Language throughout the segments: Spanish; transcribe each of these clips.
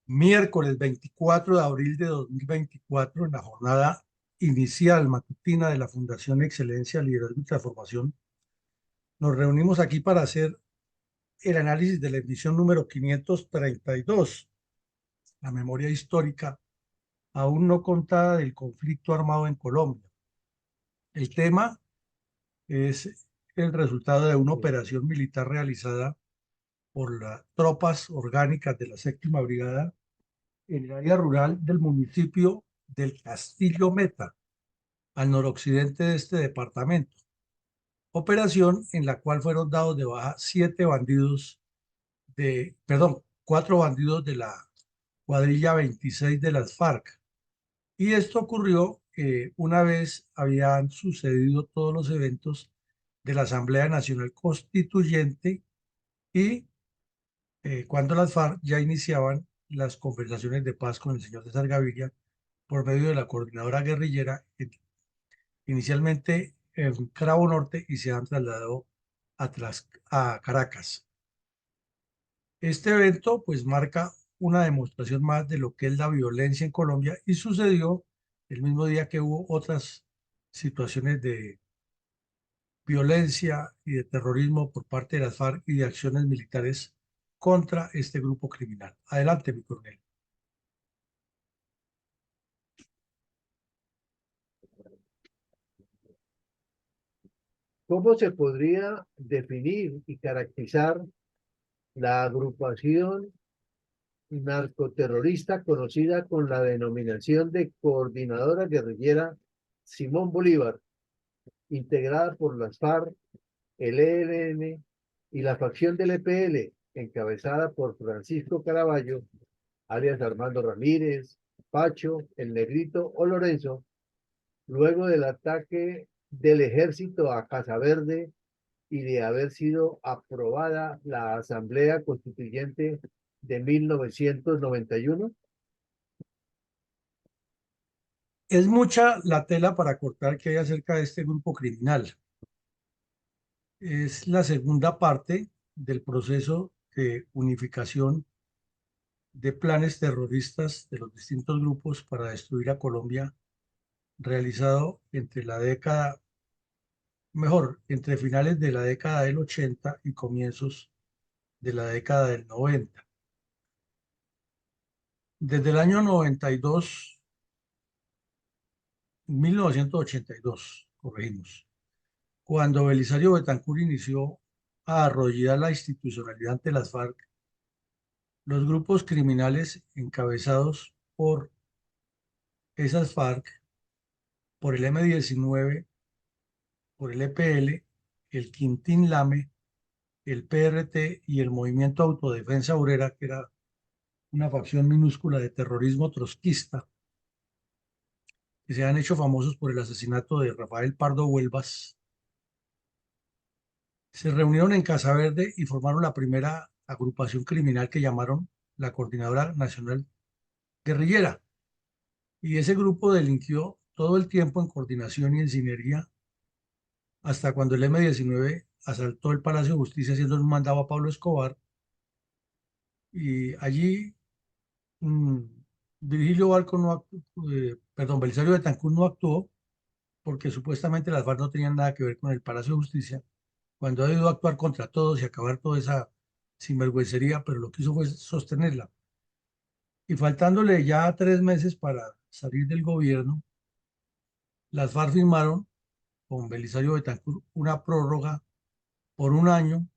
Miércoles 24 de abril de 2024, en la jornada inicial matutina de la Fundación Excelencia, Liderazgo y Transformación, nos reunimos aquí para hacer el análisis de la edición número 532, la memoria histórica aún no contada del conflicto armado en Colombia. El tema es el resultado de una operación militar realizada por las tropas orgánicas de la Séptima Brigada en el área rural del municipio del Castillo Meta, al noroccidente de este departamento. Operación en la cual fueron dados de baja cuatro bandidos de la cuadrilla 26 de las FARC. Y esto ocurrió una vez habían sucedido todos los eventos de la Asamblea Nacional Constituyente y cuando las FARC ya iniciaban las conversaciones de paz con el señor César Gaviria por medio de la coordinadora guerrillera, inicialmente en Cravo Norte y se han trasladado a Caracas. Este evento pues marca una demostración más de lo que es la violencia en Colombia y sucedió el mismo día que hubo otras situaciones de violencia y de terrorismo por parte de las FARC y de acciones militares contra este grupo criminal. Adelante, mi coronel. ¿Cómo se podría definir y caracterizar la agrupación narcoterrorista conocida con la denominación de Coordinadora Guerrillera Simón Bolívar, integrada por las FARC, el ELN y la facción del EPL, encabezada por Francisco Caraballo, alias Armando Ramírez, Pacho, el Negrito o Lorenzo, luego del ataque del ejército a Casa Verde y de haber sido aprobada la Asamblea Constituyente de 1991? Es mucha la tela para cortar que hay acerca de este grupo criminal. Es la segunda parte del proceso de unificación de planes terroristas de los distintos grupos para destruir a Colombia, realizado entre entre finales de la década del 80 y comienzos de la década del 90. Desde el año 92, 1982, corregimos, cuando Belisario Betancur inició a arrollar la institucionalidad ante las FARC, los grupos criminales encabezados por esas FARC, por el M-19, por el EPL, el Quintín Lame, el PRT y el Movimiento Autodefensa Obrera, que era una facción minúscula de terrorismo trotskista, que se han hecho famosos por el asesinato de Rafael Pardo Huelvas, se reunieron en Casa Verde y formaron la primera agrupación criminal que llamaron la Coordinadora Nacional Guerrillera. Y ese grupo delinquió todo el tiempo en coordinación y en sinergia hasta cuando el M-19 asaltó el Palacio de Justicia haciendo un mandado a Pablo Escobar y allí mm, Virgilio Barco no Belisario Betancur no actuó porque supuestamente las FARC no tenían nada que ver con el Palacio de Justicia, cuando ha debido actuar contra todos y acabar toda esa sinvergüencería, pero lo que hizo fue sostenerla. Y faltándole ya 3 meses para salir del gobierno, las FARC firmaron con Belisario Betancur una prórroga por un año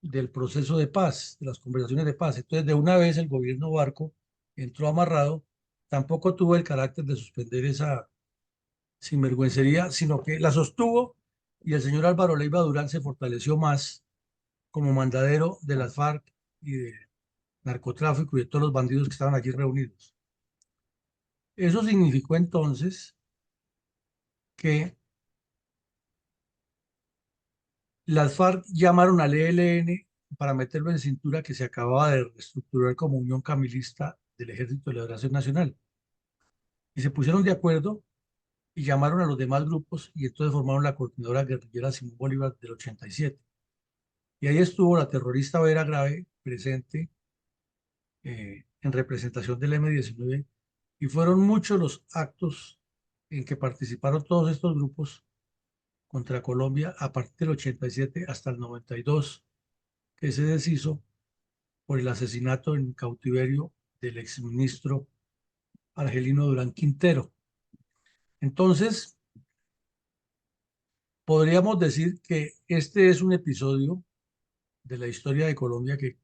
del proceso de paz, de las conversaciones de paz. Entonces, de una vez el gobierno Barco entró amarrado, tampoco tuvo el carácter de suspender esa sinvergüencería, sino que la sostuvo y el señor Álvaro Leiva Durán se fortaleció más como mandadero de las FARC y de narcotráfico y de todos los bandidos que estaban allí reunidos. Eso significó entonces que las FARC llamaron al ELN para meterlo en cintura que se acababa de reestructurar como Unión Camilista del Ejército de Liberación Nacional. Y se pusieron de acuerdo y llamaron a los demás grupos y entonces formaron la coordinadora guerrillera Simón Bolívar del 87. Y ahí estuvo la terrorista Vera Grave presente en representación del M-19, y fueron muchos los actos en que participaron todos estos grupos contra Colombia a partir del 87 hasta el 92, que se deshizo por el asesinato en cautiverio del exministro Argelino Durán Quintero. Entonces, podríamos decir que este es un episodio de la historia de Colombia que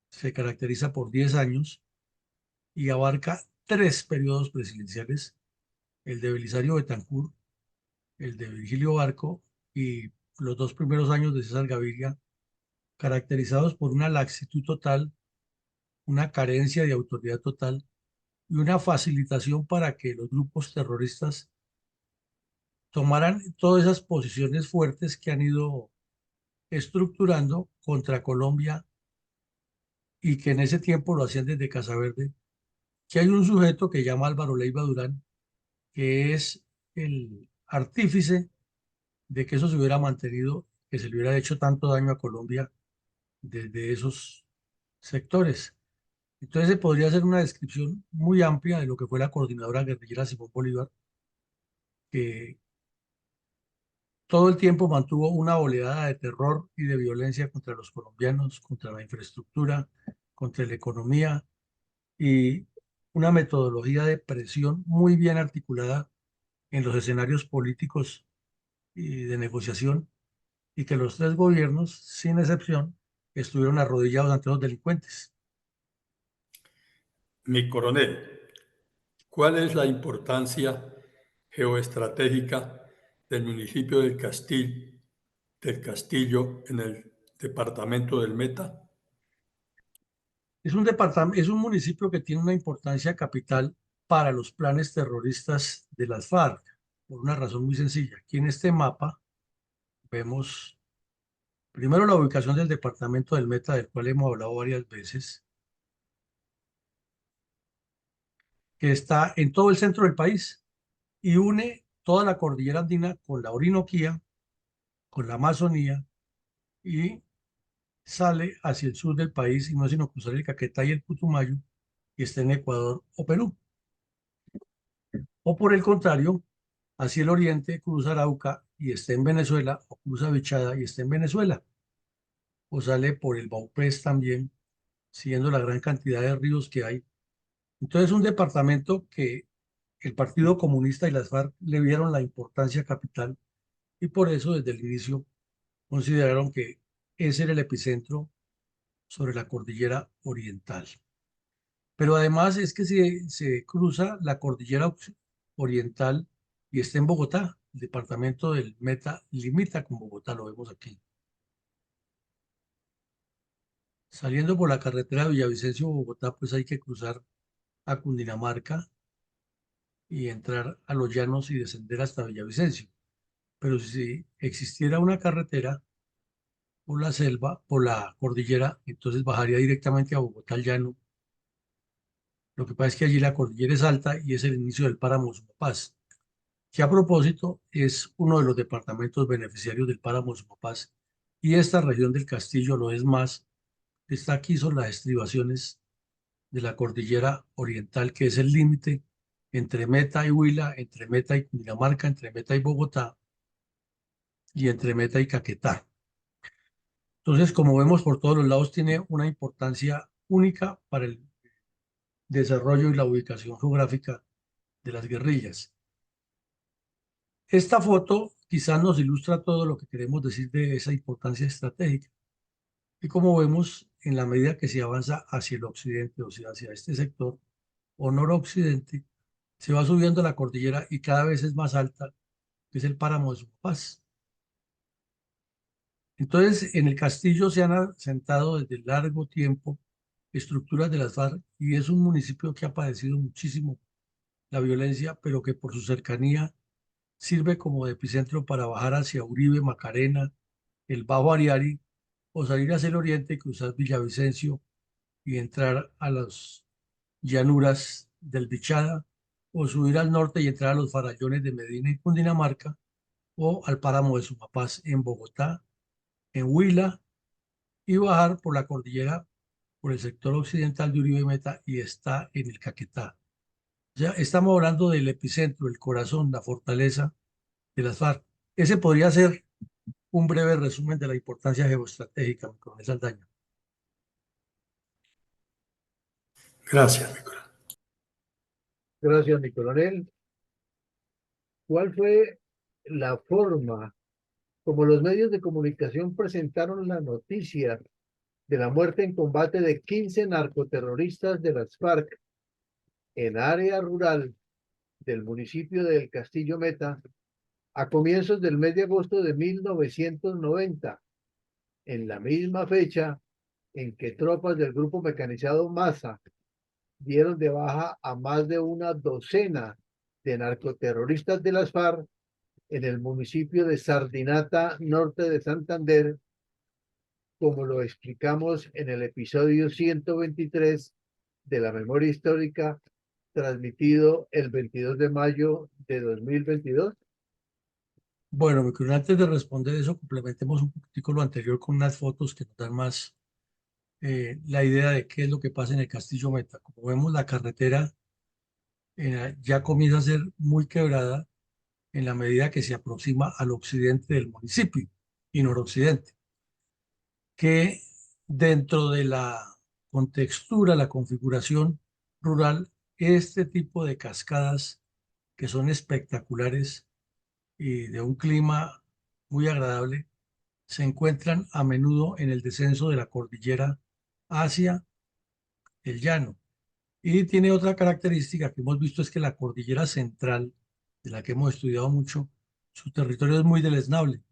se caracteriza por 10 años y abarca 3 periodos presidenciales: el de Belisario Betancur, el de Virgilio Barco y los 2 primeros años de César Gaviria, caracterizados por una laxitud total, una carencia de autoridad total y una facilitación para que los grupos terroristas tomaran todas esas posiciones fuertes que han ido estructurando contra Colombia y que en ese tiempo lo hacían desde Casaverde, que hay un sujeto que llama Álvaro Leiva Durán, que es el artífice de que eso se hubiera mantenido, que se le hubiera hecho tanto daño a Colombia desde esos sectores. Entonces se podría hacer una descripción muy amplia de lo que fue la coordinadora guerrillera Simón Bolívar, que todo el tiempo mantuvo una oleada de terror y de violencia contra los colombianos, contra la infraestructura, contra la economía, y una metodología de presión muy bien articulada en los escenarios políticos y de negociación, y que los 3 gobiernos, sin excepción, estuvieron arrodillados ante los delincuentes. Mi coronel, ¿cuál es la importancia geoestratégica del municipio del Castillo en el departamento del Meta? Es un municipio que tiene una importancia capital para los planes terroristas de las FARC, por una razón muy sencilla. Aquí en este mapa vemos primero la ubicación del departamento del Meta, del cual hemos hablado varias veces, que está en todo el centro del país y une toda la cordillera andina con la Orinoquía, con la Amazonía, y sale hacia el sur del país y no es sino cruzar el Caquetá y el Putumayo y está en Ecuador o Perú. O por el contrario, hacia el oriente cruza Arauca y está en Venezuela, o cruza Bichada y está en Venezuela, o sale por el Baupés también, siguiendo la gran cantidad de ríos que hay. Entonces, un departamento que el Partido Comunista y las FARC le dieron la importancia capital, y por eso desde el inicio consideraron que ese era el epicentro sobre la cordillera oriental. Pero además es que se cruza la cordillera oriental y está en Bogotá. El departamento del Meta limita con Bogotá, lo vemos aquí. Saliendo por la carretera de Villavicencio-Bogotá, pues hay que cruzar a Cundinamarca y entrar a los llanos y descender hasta Villavicencio. Pero si existiera una carretera por la selva, por la cordillera, entonces bajaría directamente a Bogotá al llano. Lo que pasa es que allí la cordillera es alta y es el inicio del páramo Sumapaz, que a propósito es uno de los departamentos beneficiarios del páramo Sumapaz, y esta región del Castillo lo es más. Está aquí son las estribaciones de la cordillera oriental, que es el límite entre Meta y Huila, entre Meta y Cundinamarca, entre Meta y Bogotá y entre Meta y Caquetá. Entonces, como vemos por todos los lados, tiene una importancia única para el desarrollo y la ubicación geográfica de las guerrillas. Esta foto quizás nos ilustra todo lo que queremos decir de esa importancia estratégica. Y como vemos, en la medida que se avanza hacia el occidente, o sea, hacia este sector o noroccidente, se va subiendo la cordillera y cada vez es más alta, que es el páramo de Sumapaz. Entonces, en el castillo se han asentado desde largo tiempo estructuras de las FARC, y es un municipio que ha padecido muchísimo la violencia, pero que por su cercanía sirve como de epicentro para bajar hacia Uribe, Macarena, el Bajo Ariari, o salir hacia el oriente y cruzar Villavicencio y entrar a las llanuras del Bichada, o subir al norte y entrar a los farallones de Medina y Cundinamarca, o al páramo de Sumapaz en Bogotá, en Huila, y bajar por la cordillera por el sector occidental de Uribe Meta y está en el Caquetá. Ya estamos hablando del epicentro, el corazón, la fortaleza de las FARC. Ese podría ser un breve resumen de la importancia geoestratégica, mi coronel Saldaña. Gracias, mi coronel. Gracias, mi coronel. ¿Cuál fue la forma como los medios de comunicación presentaron la noticia de la muerte en combate de 15 narcoterroristas de las FARC en área rural del municipio del Castillo Meta a comienzos del mes de agosto de 1990, en la misma fecha en que tropas del grupo mecanizado Masa dieron de baja a más de una docena de narcoterroristas de las FARC en el municipio de Sardinata, norte de Santander, como lo explicamos en el episodio 123 de la memoria histórica, transmitido el 22 de mayo de 2022. Bueno, mi coronel, antes de responder eso, complementemos un poquitico lo anterior con unas fotos que nos dan más la idea de qué es lo que pasa en el Castillo Meta. Como vemos, la carretera ya comienza a ser muy quebrada en la medida que se aproxima al occidente del municipio y noroccidente, que dentro de la contextura, la configuración rural, este tipo de cascadas que son espectaculares y de un clima muy agradable, se encuentran a menudo en el descenso de la cordillera hacia el llano. Y tiene otra característica que hemos visto, es que la cordillera central, de la que hemos estudiado mucho, su territorio es muy deleznable,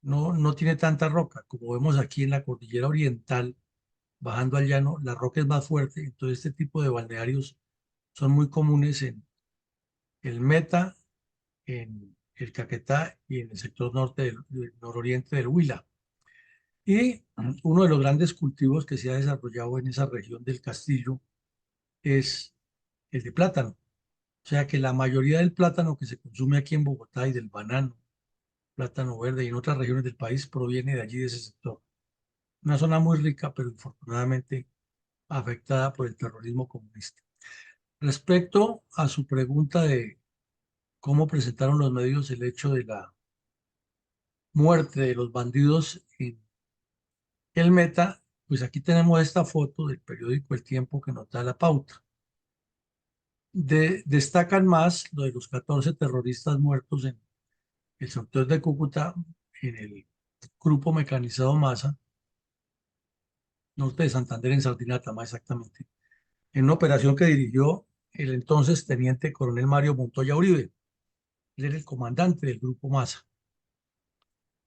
no tiene tanta roca. Como vemos aquí en la cordillera oriental, bajando al llano, la roca es más fuerte. Entonces este tipo de balnearios son muy comunes en el Meta, en el Caquetá y en el sector norte del nororiente del Huila. Y uno de los grandes cultivos que se ha desarrollado en esa región del Castillo es el de plátano. O sea que la mayoría del plátano que se consume aquí en Bogotá y del banano, plátano verde y en otras regiones del país proviene de allí, de ese sector. Una zona muy rica, pero infortunadamente afectada por el terrorismo comunista. Respecto a su pregunta de cómo presentaron los medios el hecho de la muerte de los bandidos en el Meta, pues aquí tenemos esta foto del periódico El Tiempo que nos da la pauta. Destacan más lo de los 14 terroristas muertos en el sector de Cúcuta, en el grupo mecanizado Masa, norte de Santander, en Sardinata, más exactamente, en una operación que dirigió el entonces teniente coronel Mario Montoya Uribe. Él era el comandante del grupo Masa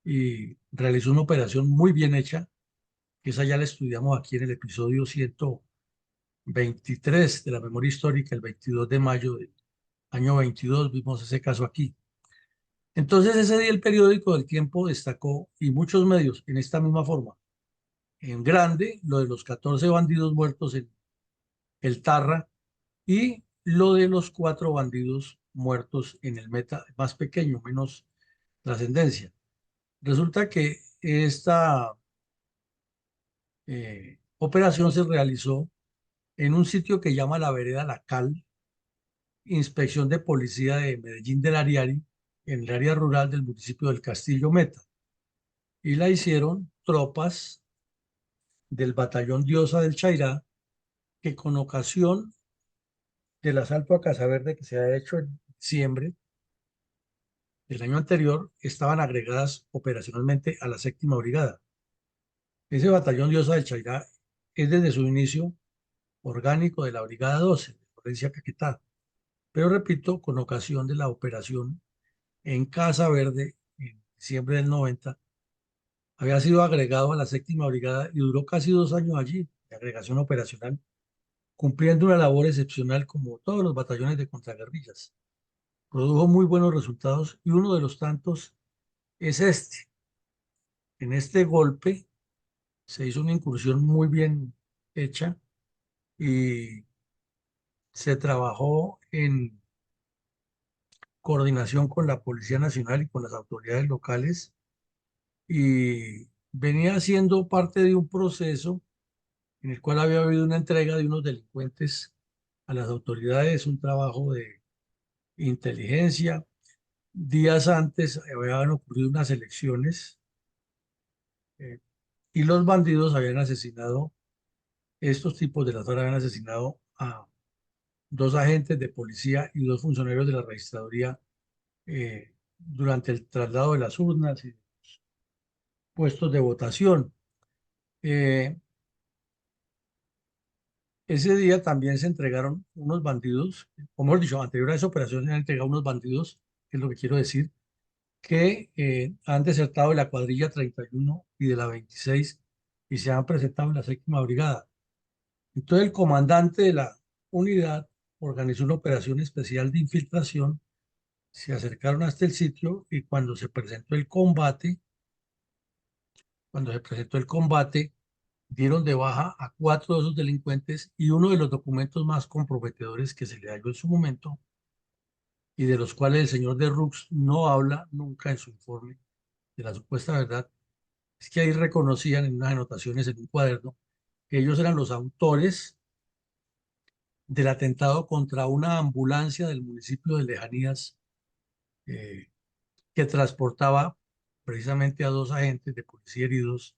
y realizó una operación muy bien hecha, que esa ya la estudiamos aquí en el episodio 123 de la memoria histórica, el 22 de mayo del año 22, vimos ese caso aquí. Entonces ese día el periódico del Tiempo destacó, y muchos medios en esta misma forma, en grande, lo de los 14 bandidos muertos en el Tarra y lo de los 4 bandidos muertos en el Meta, más pequeño, menos trascendencia. Resulta que esta operación se realizó en un sitio que llama la Vereda La Cal, inspección de policía de Medellín del Ariari, en el área rural del municipio del Castillo Meta. Y la hicieron tropas del batallón Diosa del Chairá, que con ocasión del asalto a Casa Verde que se ha hecho en diciembre del año anterior, estaban agregadas operacionalmente a la 7ª Brigada. Ese batallón Diosa del Chairá es desde su inicio orgánico de la Brigada 12, de Florencia Caquetá, pero repito, con ocasión de la operación en Casa Verde en diciembre del 90, había sido agregado a la 7ª Brigada y duró casi 2 años allí, de agregación operacional, cumpliendo una labor excepcional como todos los batallones de contraguerrillas. Produjo muy buenos resultados y uno de los tantos es este. En este golpe se hizo una incursión muy bien hecha y se trabajó en coordinación con la Policía Nacional y con las autoridades locales y venía siendo parte de un proceso en el cual había habido una entrega de unos delincuentes a las autoridades, un trabajo de inteligencia. Días antes habían ocurrido unas elecciones eh, y los bandidos habían asesinado, estos tipos de la FARC habían asesinado a dos agentes de policía y dos funcionarios de la registraduría durante el traslado de las urnas y puestos de votación. Eh, Ese día también se entregaron unos bandidos, o mejor dicho, anterior a esa operación se han entregado unos bandidos, que es lo que quiero decir, que han desertado de la cuadrilla 31 y de la 26 y se han presentado en la séptima brigada. Entonces el comandante de la unidad organizó una operación especial de infiltración, se acercaron hasta el sitio y cuando se presentó el combate, dieron de baja a 4 de esos delincuentes y uno de los documentos más comprometedores que se le halló en su momento y de los cuales el señor de Rux no habla nunca en su informe de la supuesta verdad, es que ahí reconocían en unas anotaciones en un cuaderno que ellos eran los autores del atentado contra una ambulancia del municipio de Lejanías eh, que transportaba precisamente a dos agentes de policía heridos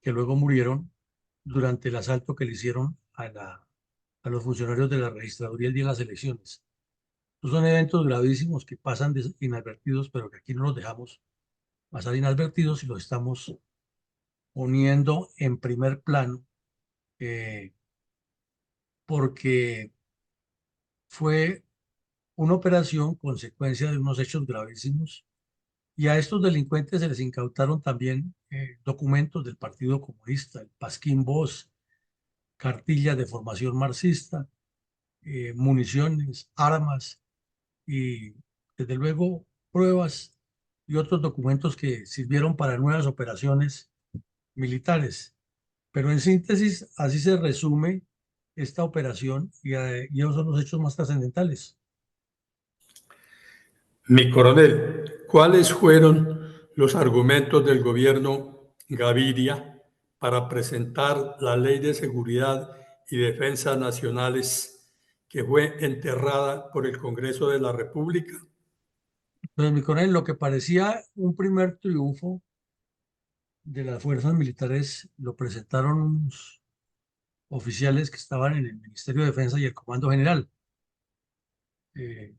que luego murieron durante el asalto que le hicieron a los funcionarios de la registraduría el día de las elecciones. Estos son eventos gravísimos que pasan inadvertidos, pero que aquí no los dejamos pasar inadvertidos y los estamos poniendo en primer plano eh, porque fue una operación consecuencia de unos hechos gravísimos y a estos delincuentes se les incautaron también documentos del Partido Comunista, el Pasquín Voz, cartillas de formación marxista, municiones, armas y desde luego pruebas y otros documentos que sirvieron para nuevas operaciones militares. Pero en síntesis, así se resume esta operación y esos son los hechos más trascendentales. Mi coronel, ¿cuáles fueron los argumentos del gobierno Gaviria para presentar la Ley de Seguridad y Defensa Nacionales que fue enterrada por el Congreso de la República? Entonces, mi coronel, lo que parecía un primer triunfo de las fuerzas militares lo presentaron unos oficiales que estaban en el Ministerio de Defensa y el Comando General. Eh,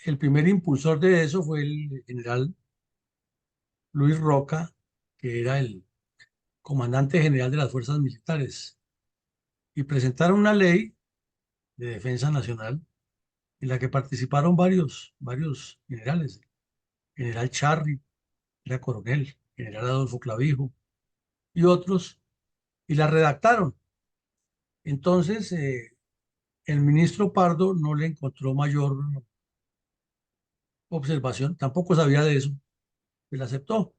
el primer impulsor de eso fue el general Luis Roca, que era el comandante general de las fuerzas militares, y presentaron una ley de defensa nacional en la que participaron varios generales. General Charri, era coronel, general Adolfo Clavijo y otros, y la redactaron. Entonces, el ministro Pardo no le encontró mayor observación, tampoco sabía de eso, y la aceptó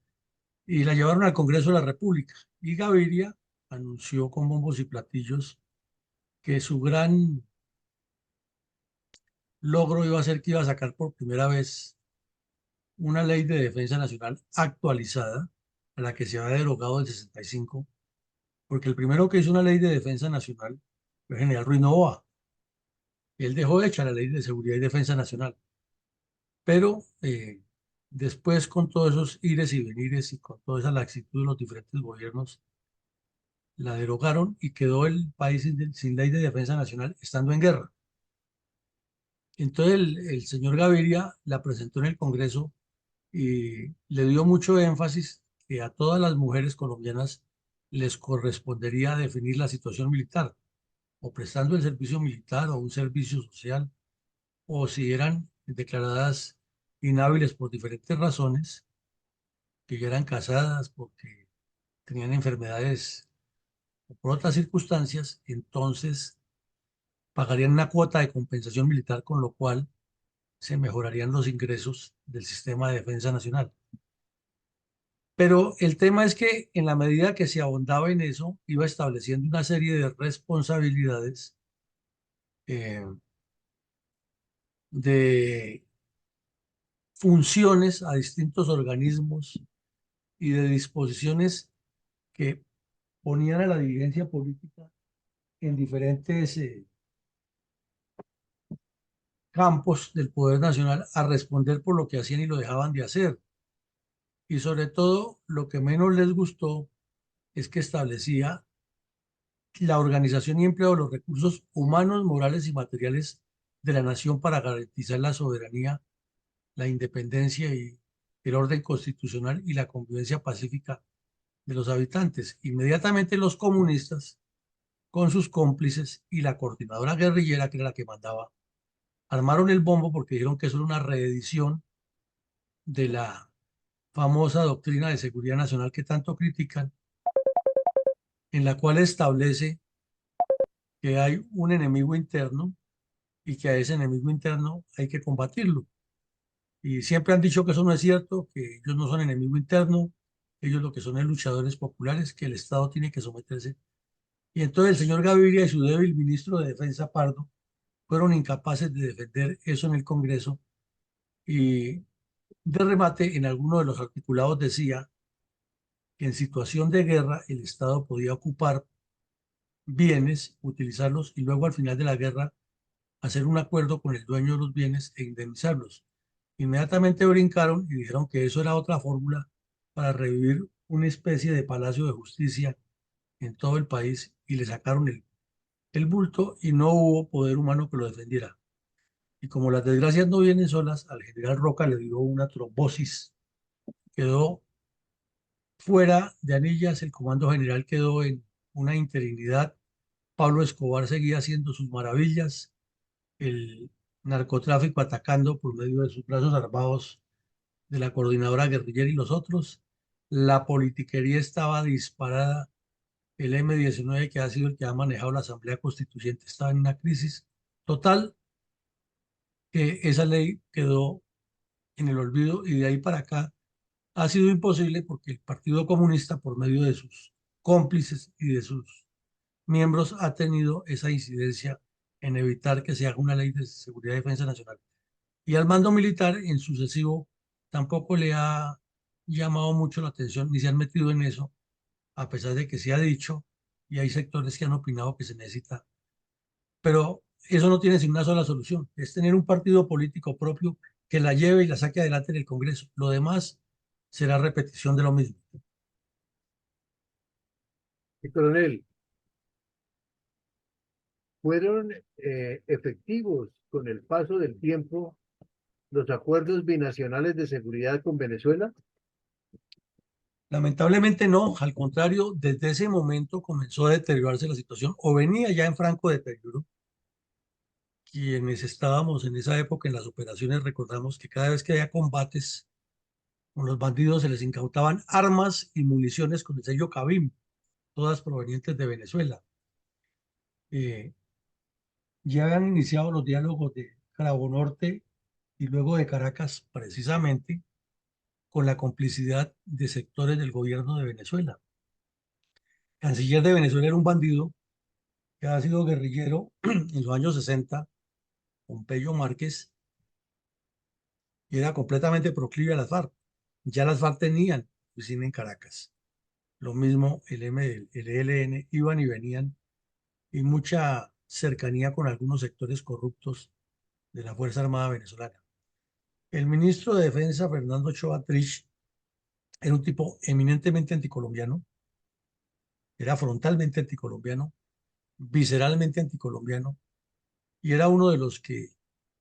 y la llevaron al Congreso de la República. Y Gaviria anunció con bombos y platillos que su gran logro iba a ser que iba a sacar por primera vez una ley de defensa nacional actualizada, a la que se había derogado el 65, porque el primero que hizo una ley de defensa nacional fue el general Ruiz Novoa. Él dejó hecha la ley de seguridad y defensa nacional, pero después con todos esos ires y venires y con toda esa laxitud de los diferentes gobiernos, la derogaron y quedó el país sin ley de defensa nacional estando en guerra. Entonces el señor Gaviria la presentó en el Congreso y le dio mucho énfasis que a todas las mujeres colombianas les correspondería definir la situación militar, o prestando el servicio militar o un servicio social, o si eran declaradas inhábiles por diferentes razones, que ya eran casadas, porque tenían enfermedades o por otras circunstancias, entonces pagarían una cuota de compensación militar, con lo cual se mejorarían los ingresos del sistema de defensa nacional. Pero el tema es que en la medida que se ahondaba en eso, iba estableciendo una serie de responsabilidades, eh, de funciones a distintos organismos y de disposiciones que ponían a la dirigencia política en diferentes campos del poder nacional a responder por lo que hacían y lo dejaban de hacer. Y sobre todo, lo que menos les gustó es que establecía la organización y empleo de los recursos humanos, morales y materiales de la nación para garantizar la soberanía, la independencia y el orden constitucional y la convivencia pacífica de los habitantes. Inmediatamente los comunistas, con sus cómplices y la coordinadora guerrillera, que era la que mandaba, armaron el bombo porque dijeron que eso era una reedición de la famosa doctrina de seguridad nacional que tanto critican, en la cual establece que hay un enemigo interno y que a ese enemigo interno hay que combatirlo. Y siempre han dicho que eso no es cierto, que ellos no son enemigo interno, ellos lo que son es luchadores populares, que el Estado tiene que someterse. Y entonces el señor Gaviria y su débil ministro de Defensa, Pardo, fueron incapaces de defender eso en el Congreso y de remate en alguno de los articulados decía que en situación de guerra el Estado podía ocupar bienes, utilizarlos y luego al final de la guerra hacer un acuerdo con el dueño de los bienes e indemnizarlos. Inmediatamente brincaron y dijeron que eso era otra fórmula para revivir una especie de palacio de justicia en todo el país y le sacaron el bulto y no hubo poder humano que lo defendiera. Y como las desgracias no vienen solas, al general Roca le dio una trombosis, quedó fuera de anillas, el comando general quedó en una interinidad, Pablo Escobar seguía haciendo sus maravillas, el narcotráfico atacando por medio de sus brazos armados de la coordinadora guerrillera y los otros, la politiquería estaba disparada, el M-19 que ha sido el que ha manejado la Asamblea Constituyente estaba en una crisis total, que esa ley quedó en el olvido y de ahí para acá ha sido imposible porque el Partido Comunista, por medio de sus cómplices y de sus miembros, ha tenido esa incidencia en evitar que se haga una ley de seguridad y defensa nacional. Y al mando militar en sucesivo tampoco le ha llamado mucho la atención ni se han metido en eso, a pesar de que se ha dicho y hay sectores que han opinado que se necesita. Pero eso no tiene sino una sola solución, es tener un partido político propio que la lleve y la saque adelante en el Congreso. Lo demás será repetición de lo mismo. Coronel, ¿fueron efectivos con el paso del tiempo los acuerdos binacionales de seguridad con Venezuela? Lamentablemente no, al contrario, desde ese momento comenzó a deteriorarse la situación o venía ya en franco deterioro. Quienes estábamos en esa época en las operaciones recordamos que cada vez que había combates con los bandidos se les incautaban armas y municiones con el sello Cabim, todas provenientes de Venezuela. Eh, ya habían iniciado los diálogos de Carabobo Norte y luego de Caracas precisamente con la complicidad de sectores del gobierno de Venezuela. El canciller de Venezuela era un bandido que ha sido guerrillero en los años 60, Pompeyo Márquez, y era completamente proclive a las FARC. Ya las FARC tenían oficina en Caracas. Lo mismo el ELN, iban y venían, y mucha cercanía con algunos sectores corruptos de la Fuerza Armada venezolana. El ministro de Defensa, Fernando Ochoa Trich, era un tipo eminentemente anticolombiano, era frontalmente anticolombiano, visceralmente anticolombiano, y era uno de los que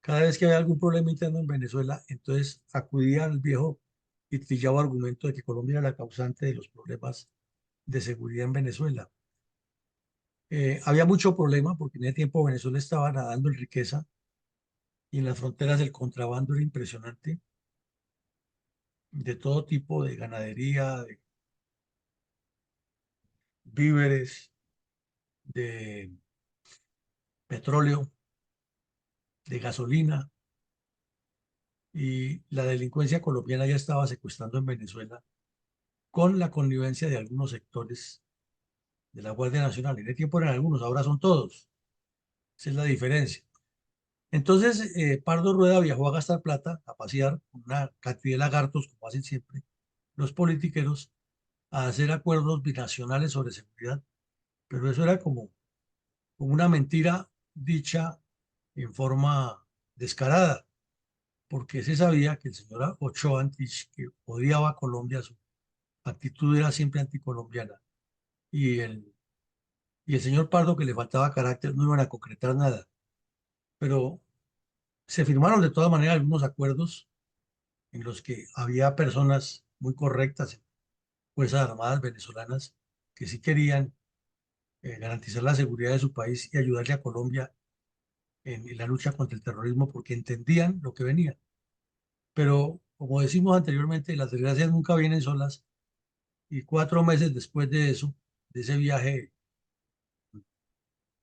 cada vez que había algún problema interno en Venezuela, entonces acudía al viejo y trillado argumento de que Colombia era la causante de los problemas de seguridad en Venezuela. Había mucho problema porque en ese tiempo Venezuela estaba nadando en riqueza y en las fronteras el contrabando era impresionante de todo tipo de ganadería, de víveres, de petróleo, de gasolina, y la delincuencia colombiana ya estaba secuestrando en Venezuela con la connivencia de algunos sectores de la Guardia Nacional. En ese tiempo eran algunos, ahora son todos. Esa es la diferencia. Entonces, Pardo Rueda viajó a gastar plata, a pasear con una cantidad de lagartos, como hacen siempre, los politiqueros a hacer acuerdos binacionales sobre seguridad, pero eso era como una mentira dicha en forma descarada, porque se sabía que el señor Ochoa Antich, que odiaba a Colombia, su actitud era siempre anticolombiana, y el señor Pardo, que le faltaba carácter, no iban a concretar nada. Pero se firmaron de todas maneras algunos acuerdos en los que había personas muy correctas en Fuerzas Armadas venezolanas que sí querían garantizar la seguridad de su país y ayudarle a Colombia en la lucha contra el terrorismo porque entendían lo que venía. Pero como decimos anteriormente, las desgracias nunca vienen solas y 4 meses después de eso, de ese viaje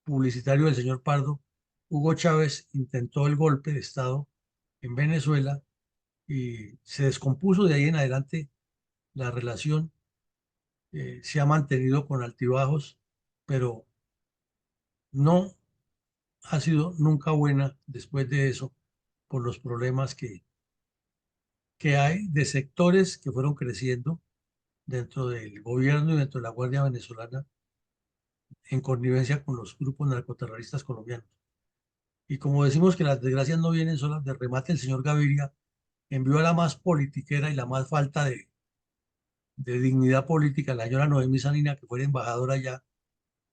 publicitario del señor Pardo, Hugo Chávez intentó el golpe de Estado en Venezuela y se descompuso de ahí en adelante la relación. Se ha mantenido con altibajos, pero no ha sido nunca buena después de eso por los problemas que hay de sectores que fueron creciendo dentro del gobierno y dentro de la Guardia Venezolana en connivencia con los grupos narcoterroristas colombianos. Y como decimos que las desgracias no vienen solas, de remate el señor Gaviria envió a la más politiquera y la más falta de dignidad política, la señora Noemí Sanina, que fuera embajadora allá.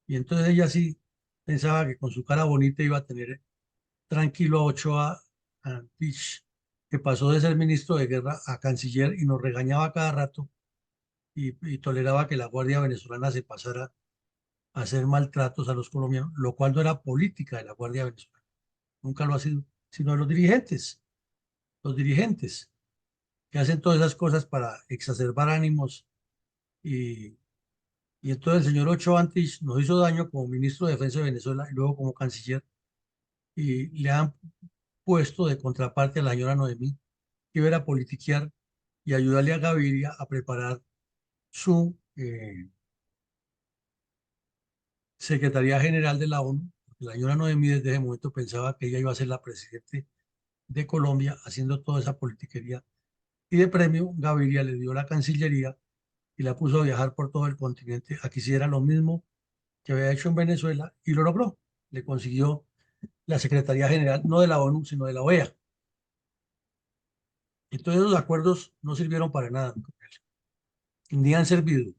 Y entonces ella sí pensaba que con su cara bonita iba a tener tranquilo a Ochoa Antich, que pasó de ser ministro de guerra a canciller y nos regañaba cada rato y toleraba que la Guardia Venezolana se pasara a hacer maltratos a los colombianos, lo cual no era política de la Guardia Venezolana, nunca lo ha sido, sino de los dirigentes que hacen todas esas cosas para exacerbar ánimos y, y entonces el señor Ochoa Antich nos hizo daño como ministro de Defensa de Venezuela y luego como canciller y le han puesto de contraparte a la señora Noemí que iba a politiquear y ayudarle a Gaviria a preparar su Secretaría General de la ONU. La señora Noemí desde ese momento pensaba que ella iba a ser la presidente de Colombia haciendo toda esa politiquería y de premio Gaviria le dio la Cancillería y la puso a viajar por todo el continente a que hiciera lo mismo que había hecho en Venezuela y lo logró. Le consiguió la Secretaría General no de la ONU, sino de la OEA. Entonces los acuerdos no sirvieron para nada, ni han servido.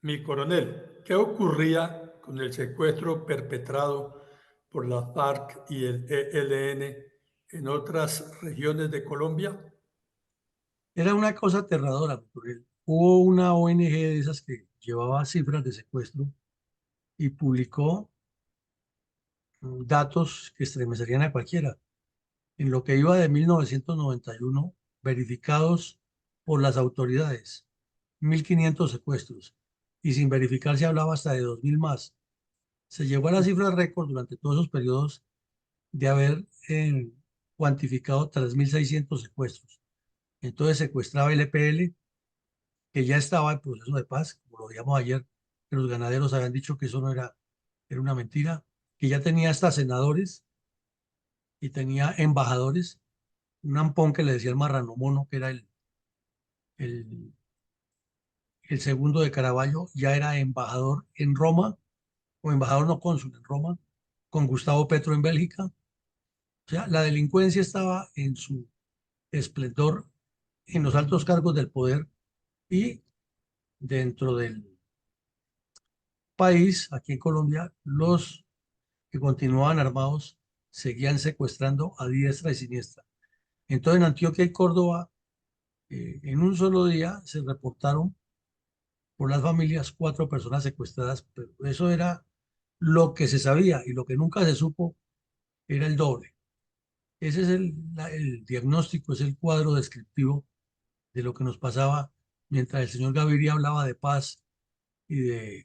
Mi coronel, ¿qué ocurría con el secuestro perpetrado por la FARC y el ELN en otras regiones de Colombia? Era una cosa aterradora, porque hubo una ONG de esas que llevaba cifras de secuestro y publicó datos que estremecerían a cualquiera. En lo que iba de 1991, verificados por las autoridades, 1.500 secuestros, y sin verificar se hablaba hasta de 2.000 más. Se llegó a la cifra récord durante todos esos periodos de haber cuantificado 3.600 secuestros. Entonces secuestraba el EPL, que ya estaba en proceso de paz, como lo veíamos ayer, que los ganaderos habían dicho que eso no era, era una mentira, que ya tenía hasta senadores y tenía embajadores, un ampón que le decía el marrano mono, que era el, el segundo de Caravaggio, ya era embajador en Roma, o embajador no cónsul en Roma, con Gustavo Petro en Bélgica. O sea, la delincuencia estaba en su esplendor en los altos cargos del poder y dentro del país, aquí en Colombia, los que continuaban armados seguían secuestrando a diestra y siniestra. Entonces, en Antioquia y Córdoba, en un solo día se reportaron por las familias 4 personas secuestradas, pero eso era lo que se sabía y lo que nunca se supo era el doble. Ese es el diagnóstico, es el cuadro descriptivo de lo que nos pasaba mientras el señor Gaviria hablaba de paz y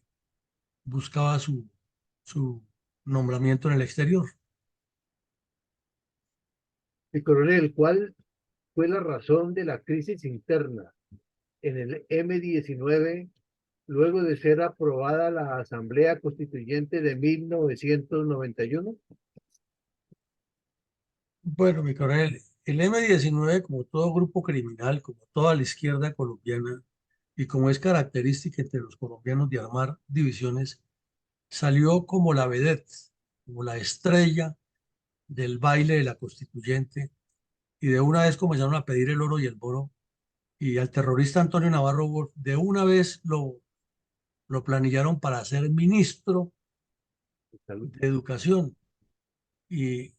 buscaba su nombramiento en el exterior. Mi coronel, ¿cuál fue la razón de la crisis interna en el M-19 luego de ser aprobada la Asamblea Constituyente de 1991? Bueno, mi coronel, El M-19, como todo grupo criminal, como toda la izquierda colombiana, y como es característica entre los colombianos de armar divisiones, salió como la vedette, como la estrella del baile de la constituyente, y de una vez comenzaron a pedir el oro y el boro, y al terrorista Antonio Navarro Wolf de una vez lo planillaron para ser ministro Salud. de Educación. Y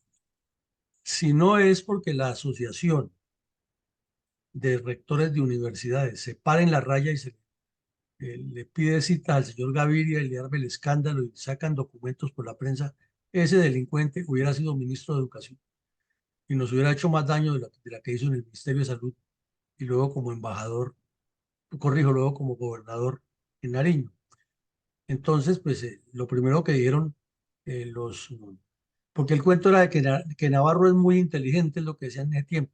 si no es porque la Asociación de Rectores de Universidades se para en la raya y le pide cita al señor Gaviria y le arma el escándalo y sacan documentos por la prensa, ese delincuente hubiera sido ministro de Educación y nos hubiera hecho más daño de la que hizo en el Ministerio de Salud y luego como embajador, corrijo, luego como gobernador en Nariño. Entonces, pues lo primero que dijeron porque el cuento era de que Navarro es muy inteligente, es lo que decían en ese tiempo,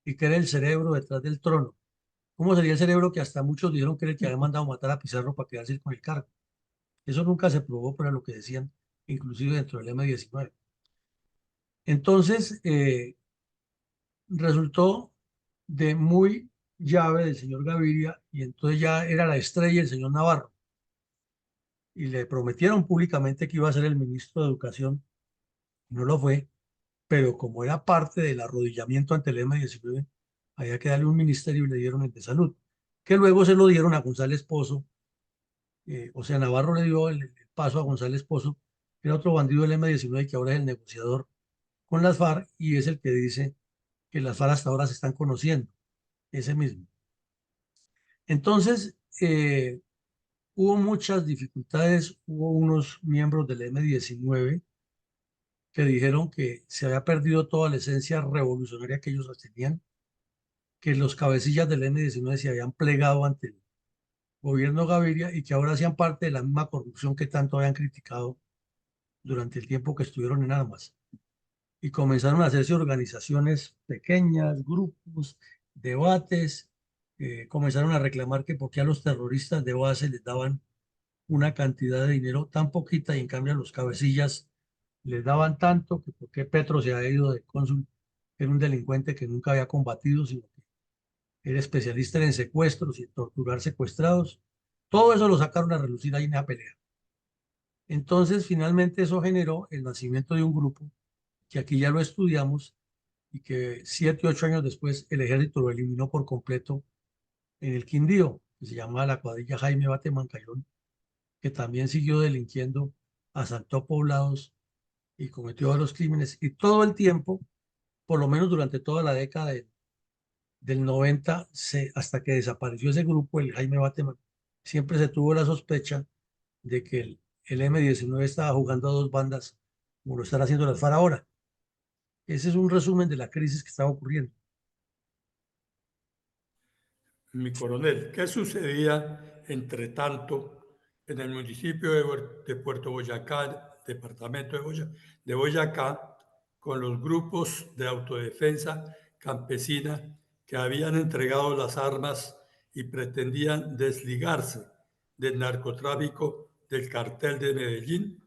y que era el cerebro detrás del trono. ¿Cómo sería el cerebro que hasta muchos dijeron que era el que había mandado matar a Pizarro para quedarse con el cargo? Eso nunca se probó, pero era lo que decían, inclusive dentro del M-19. Entonces, resultó de muy llave del señor Gaviria y entonces ya era la estrella el señor Navarro. Y le prometieron públicamente que iba a ser el ministro de Educación, no lo fue, pero como era parte del arrodillamiento ante el M-19, había que darle un ministerio y le dieron el de salud, que luego se lo dieron a González Pozo, o sea, Navarro le dio el paso a González Pozo, que era otro bandido del M-19 que ahora es el negociador con las FARC y es el que dice que las FARC hasta ahora se están conociendo, ese mismo. Entonces, hubo muchas dificultades, hubo unos miembros del M-19 que dijeron que se había perdido toda la esencia revolucionaria que ellos tenían, que los cabecillas del M-19 se habían plegado ante el gobierno Gaviria y que ahora hacían parte de la misma corrupción que tanto habían criticado durante el tiempo que estuvieron en armas. Y comenzaron a hacerse organizaciones pequeñas, grupos, debates, comenzaron a reclamar que por qué a los terroristas de base les daban una cantidad de dinero tan poquita y en cambio a los cabecillas les daban tanto, que por qué Petro se ha ido de cónsul, que era un delincuente que nunca había combatido, sino que era especialista en secuestros y en torturar secuestrados. Todo eso lo sacaron a relucir ahí en la pelea. Entonces, finalmente eso generó el nacimiento de un grupo que aquí ya lo estudiamos y que 7, 8 años después el ejército lo eliminó por completo en el Quindío, que se llamaba la cuadrilla Jaime Bate Mancayón, que también siguió delinquiendo, asaltó poblados y cometió varios crímenes. Y todo el tiempo, por lo menos durante toda la década del 90, hasta que desapareció ese grupo, el Jaime Bateman, siempre se tuvo la sospecha de que el M-19 estaba jugando a dos bandas, como lo están haciendo las FARC ahora. Ese es un resumen de la crisis que estaba ocurriendo. Mi coronel, ¿qué sucedía entre tanto en el municipio de Puerto Boyacá, departamento de Boyacá, con los grupos de autodefensa campesina que habían entregado las armas y pretendían desligarse del narcotráfico del cartel de Medellín?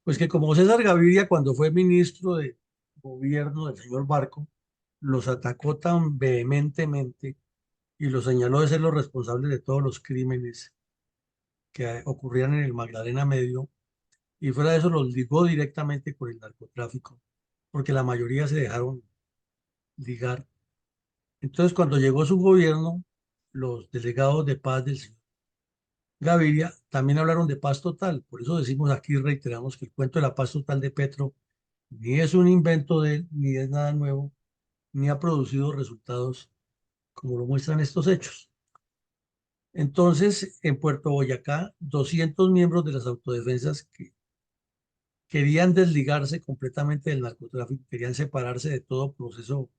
Pues que como César Gaviria, cuando fue ministro de gobierno del señor Barco, los atacó tan vehementemente y los señaló de ser los responsables de todos los crímenes que ocurrían en el Magdalena Medio, y fuera de eso los ligó directamente con el narcotráfico, porque la mayoría se dejaron ligar. Entonces, cuando llegó su gobierno, los delegados de paz del señor Gaviria también hablaron de paz total. Por eso decimos aquí, reiteramos que el cuento de la paz total de Petro ni es un invento de él, ni es nada nuevo, ni ha producido resultados como lo muestran estos hechos. Entonces, en Puerto Boyacá, 200 miembros de las autodefensas que querían desligarse completamente del narcotráfico, querían separarse de todo proceso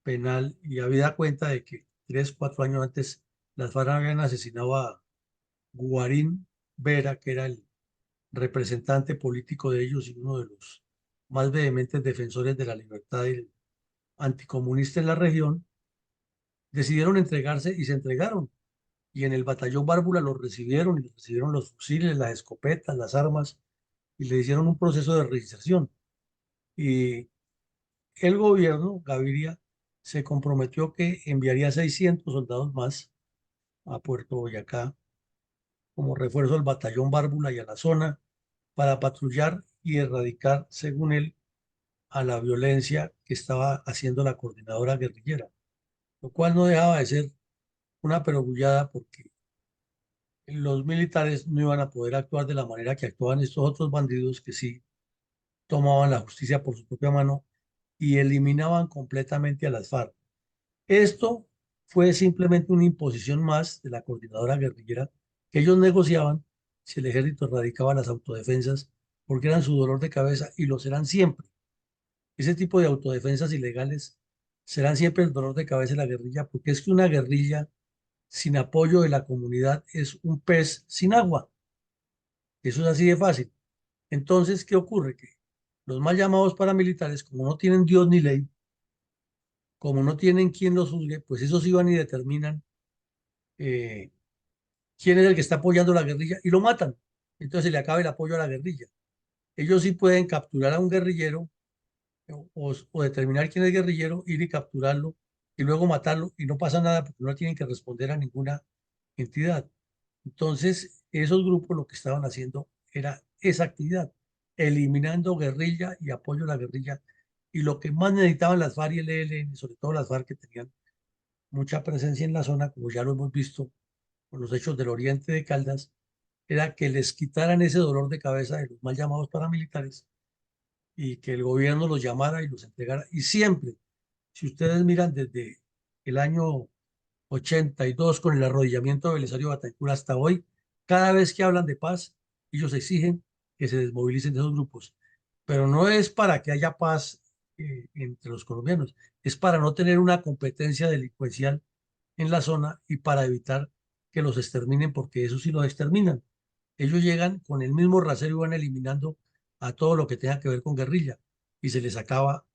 penal y habida cuenta de que 3, 4 años antes las FARC habían asesinado a Guarín Vera, que era el representante político de ellos y uno de los más vehementes defensores de la libertad y el anticomunista en la región, decidieron entregarse y se entregaron. Y en el batallón Bárbula los recibieron y les recibieron los fusiles, las escopetas, las armas y le hicieron un proceso de reinserción. Y el gobierno, Gaviria, se comprometió que enviaría 600 soldados más a Puerto Boyacá como refuerzo al batallón Bárbula y a la zona para patrullar y erradicar, según él, a la violencia que estaba haciendo la coordinadora guerrillera, lo cual no dejaba de ser una perogullada porque los militares no iban a poder actuar de la manera que actuaban estos otros bandidos que sí tomaban la justicia por su propia mano y eliminaban completamente a las FARC. Esto fue simplemente una imposición más de la coordinadora guerrillera que ellos negociaban si el ejército erradicaba las autodefensas porque eran su dolor de cabeza y lo serán siempre. Ese tipo de autodefensas ilegales serán siempre el dolor de cabeza de la guerrilla porque es que una guerrilla sin apoyo de la comunidad es un pez sin agua. Eso es así de fácil. Entonces, ¿qué ocurre? Que los mal llamados paramilitares, como no tienen Dios ni ley, como no tienen quien los juzgue, pues esos iban y determinan eh, quién es el que está apoyando la guerrilla y lo matan. Entonces se le acaba el apoyo a la guerrilla. Ellos sí pueden capturar a un guerrillero o determinar quién es guerrillero, ir y capturarlo y luego matarlo y no pasa nada porque no tienen que responder a ninguna entidad. Entonces, esos grupos lo que estaban haciendo era esa actividad, eliminando guerrilla y apoyo a la guerrilla. Y lo que más necesitaban las FARC y el ELN, sobre todo las FARC que tenían mucha presencia en la zona, como ya lo hemos visto con los hechos del oriente de Caldas, era que les quitaran ese dolor de cabeza de los mal llamados paramilitares y que el gobierno los llamara y los entregara. Y siempre, si ustedes miran desde el año 82 con el arrodillamiento de Belisario Batancur hasta hoy, cada vez que hablan de paz, ellos exigen que se desmovilicen de esos grupos. Pero no es para que haya paz entre los colombianos, es para no tener una competencia delincuencial en la zona y para evitar que los exterminen, porque eso sí los exterminan. Ellos llegan con el mismo rasero y van eliminando a todo lo que tenga que ver con guerrilla y se les acaba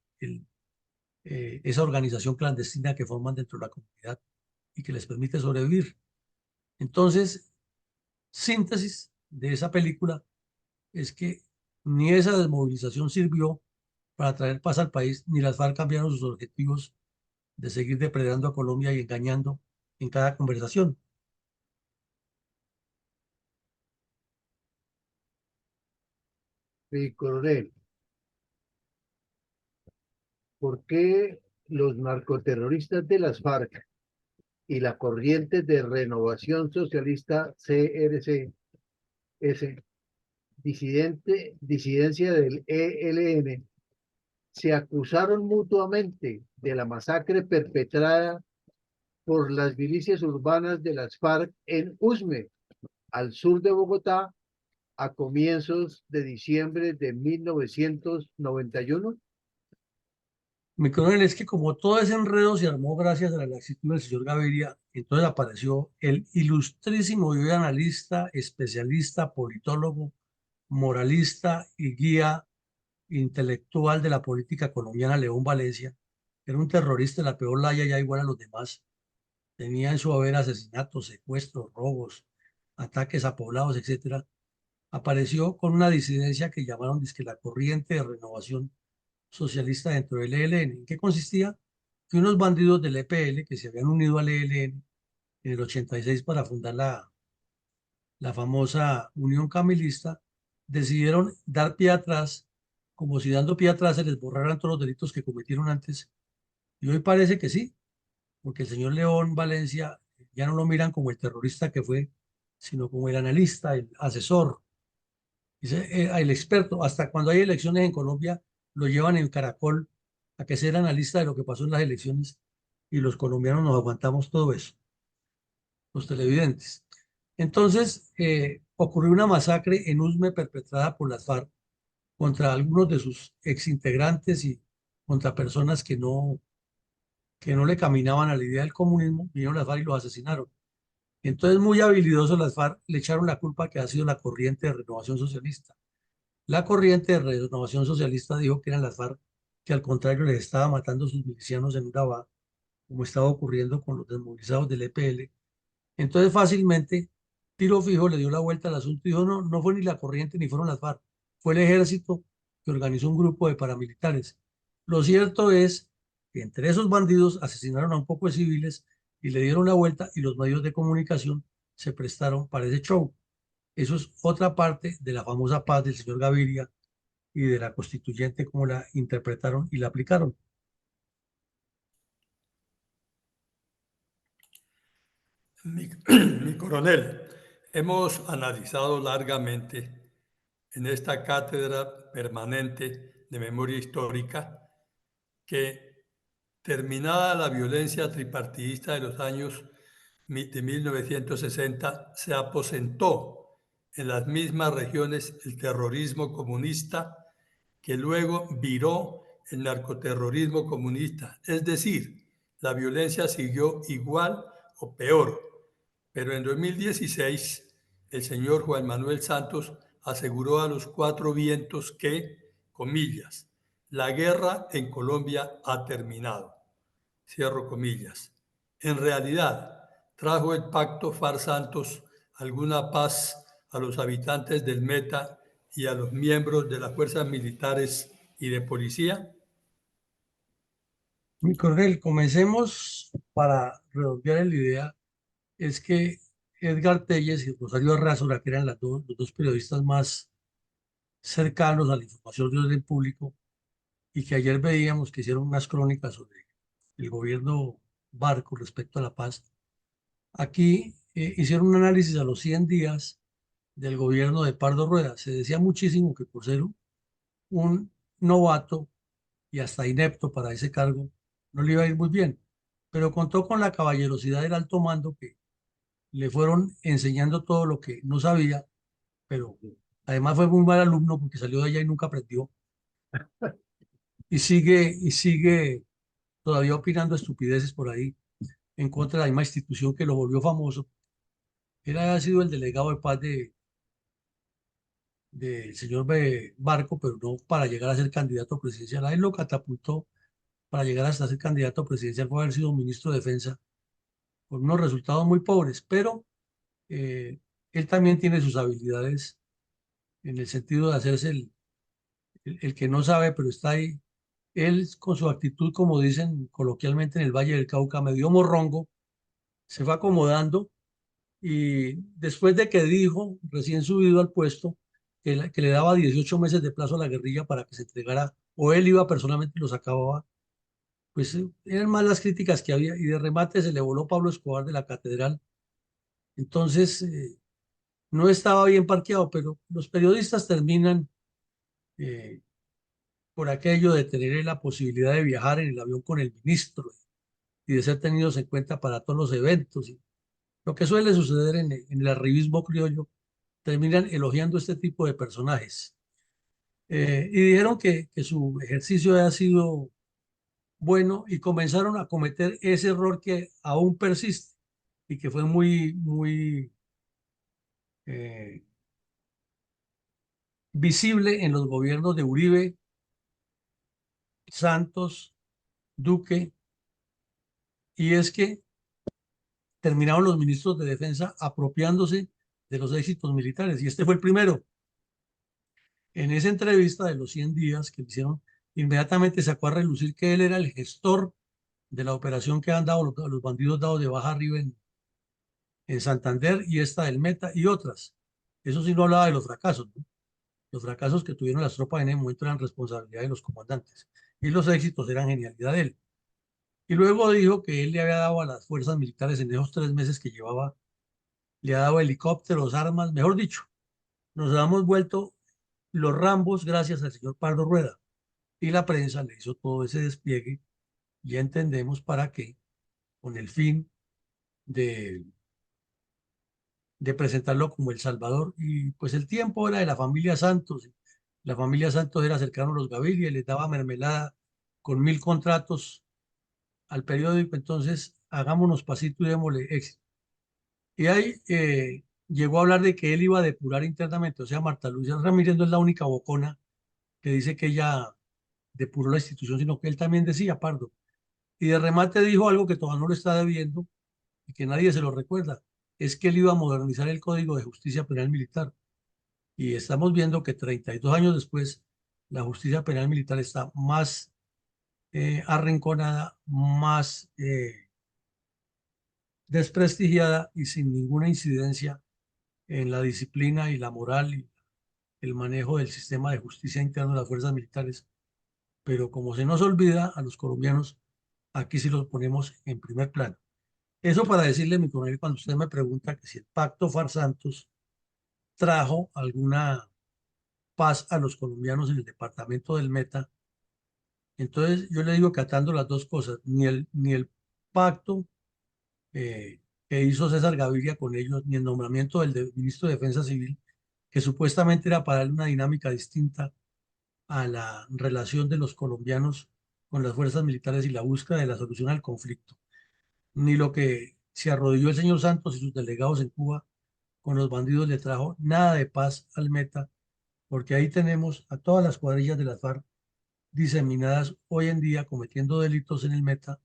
esa organización clandestina que forman dentro de la comunidad y que les permite sobrevivir. Entonces, síntesis de esa película es que ni esa desmovilización sirvió para traer paz al país, ni las FARC cambiaron sus objetivos de seguir depredando a Colombia y engañando en cada conversación. Coronel, ¿por qué los narcoterroristas de las FARC y la corriente de Renovación Socialista CRCS, disidencia del ELN, se acusaron mutuamente de la masacre perpetrada por las milicias urbanas de las FARC en Usme, al sur de Bogotá, a comienzos de diciembre de 1991? Mi coronel, es que como todo ese enredo se armó gracias a la laxitud del señor Gaviria, entonces apareció el ilustrísimo y hoy analista, especialista, politólogo, moralista y guía intelectual de la política colombiana, León Valencia. Era un terrorista de la peor laya, ya igual a los demás. Tenía en su haber asesinatos, secuestros, robos, ataques a poblados, etcétera. Apareció con una disidencia que llamaron dizque la corriente de renovación socialista dentro del ELN. ¿En qué consistía? Que unos bandidos del EPL que se habían unido al ELN en el 86 para fundar la famosa Unión Camilista, decidieron dar pie atrás, como si dando pie atrás se les borraran todos los delitos que cometieron antes. Y hoy parece que sí, porque el señor León Valencia ya no lo miran como el terrorista que fue, sino como el analista, el asesor, el experto. Hasta cuando hay elecciones en Colombia, lo llevan en Caracol a que sea analista de lo que pasó en las elecciones y los colombianos nos aguantamos todo eso, los televidentes. Entonces, ocurrió una masacre en Usme perpetrada por las FARC contra algunos de sus exintegrantes y contra personas que no le caminaban a la idea del comunismo, vinieron las FARC y los asesinaron. Entonces, muy habilidosos las FARC le echaron la culpa que ha sido la corriente de renovación socialista. La corriente de renovación socialista dijo que eran las FARC que al contrario les estaba matando a sus milicianos en Urabá, como estaba ocurriendo con los desmovilizados del EPL. Entonces fácilmente Tiro Fijo le dio la vuelta al asunto y dijo, no, no fue ni la corriente ni fueron las FARC, fue el ejército que organizó un grupo de paramilitares. Lo cierto es que entre esos bandidos asesinaron a un poco de civiles y le dieron la vuelta y los medios de comunicación se prestaron para ese show. Eso es otra parte de la famosa paz del señor Gaviria y de la constituyente, como la interpretaron y la aplicaron. Mi coronel, hemos analizado largamente en esta cátedra permanente de memoria histórica que, terminada la violencia tripartidista de los años de 1960, se aposentó en las mismas regiones el terrorismo comunista que luego viró el narcoterrorismo comunista. Es decir, la violencia siguió igual o peor. Pero en 2016, el señor Juan Manuel Santos aseguró a los cuatro vientos que, comillas, la guerra en Colombia ha terminado. Cierro comillas. En realidad, ¿trajo el pacto FARC-Santos alguna paz a los habitantes del Meta y a los miembros de las fuerzas militares y de policía? Mi coronel, comencemos para redondear la idea. Es que Edgar Telles y Rosario Arrázura, que eran los dos periodistas más cercanos a la información de orden público, y que ayer veíamos que hicieron unas crónicas sobre el gobierno Barco respecto a la paz. Aquí hicieron un análisis a los 100 días del gobierno de Pardo Rueda. Se decía muchísimo que por ser un novato y hasta inepto para ese cargo, no le iba a ir muy bien, pero contó con la caballerosidad del alto mando que le fueron enseñando todo lo que no sabía, pero además fue muy mal alumno porque salió de allá y nunca aprendió y sigue todavía opinando estupideces por ahí en contra de la misma institución que lo volvió famoso. Él había sido el delegado de paz del señor Barco, pero no para llegar a ser candidato presidencial. A él lo catapultó para llegar hasta ser candidato presidencial, fue haber sido ministro de Defensa con unos resultados muy pobres, pero eh, él también tiene sus habilidades en el sentido de hacerse el que no sabe, pero está ahí. Él, con su actitud, como dicen coloquialmente en el Valle del Cauca, medio morrongo, se fue acomodando y después de que dijo, recién subido al puesto, que le daba 18 meses de plazo a la guerrilla para que se entregara, o él iba personalmente y los acababa, pues eran más las críticas que había, y de remate se le voló Pablo Escobar de la catedral. Entonces, no estaba bien parqueado, pero los periodistas terminan eh, por aquello de tener la posibilidad de viajar en el avión con el ministro y de ser tenidos en cuenta para todos los eventos. Y lo que suele suceder en el arribismo criollo, terminan elogiando este tipo de personajes. Y dijeron que su ejercicio había sido bueno y comenzaron a cometer ese error que aún persiste y que fue muy eh, visible en los gobiernos de Uribe, Santos, Duque, y es que terminaron los ministros de defensa apropiándose de los éxitos militares, y este fue el primero. En esa entrevista de los 100 días que le hicieron, inmediatamente sacó a relucir que él era el gestor de la operación que han dado los bandidos dados de baja arriba en Santander y esta del Meta y otras. Eso sí no hablaba de los fracasos, ¿no? Los fracasos que tuvieron las tropas en ese momento eran responsabilidad de los comandantes y los éxitos eran genialidad de él. Y luego dijo que él le había dado a las fuerzas militares en esos 3 meses que llevaba, le ha dado helicópteros, armas, mejor dicho, nos hemos vuelto los Rambos gracias al señor Pardo Rueda. Y la prensa le hizo todo ese despliegue, ya entendemos para qué, con el fin de, de presentarlo como El Salvador. Y pues el tiempo era de la familia Santos. La familia Santos era cercano a los Gaviria y les daba mermelada con 1000 contratos al periódico. Entonces, hagámonos pasito y démosle éxito. Y ahí llegó a hablar de que él iba a depurar internamente. O sea, Marta Luisa Ramírez no es la única bocona que dice que ella depuró la institución, sino que él también decía, Pardo. Y de remate dijo algo que todavía no lo está debiendo y que nadie se lo recuerda, es que él iba a modernizar el Código de Justicia Penal Militar. Y estamos viendo que 32 años después, la justicia penal militar está más arrinconada, más desprestigiada y sin ninguna incidencia en la disciplina y la moral y el manejo del sistema de justicia interno de las fuerzas militares. Pero como se nos olvida a los colombianos, aquí sí los ponemos en primer plano. Eso para decirle, mi coronel, cuando usted me pregunta que si el pacto FARC-Santos trajo alguna paz a los colombianos en el departamento del Meta, entonces yo le digo que atando las dos cosas, ni el pacto que hizo César Gaviria con ellos, ni el nombramiento ministro de Defensa Civil, que supuestamente era para darle una dinámica distinta a la relación de los colombianos con las fuerzas militares y la búsqueda de la solución al conflicto, ni lo que se arrodilló el señor Santos y sus delegados en Cuba con los bandidos le trajo nada de paz al Meta, porque ahí tenemos a todas las cuadrillas de las FARC diseminadas hoy en día cometiendo delitos en el Meta.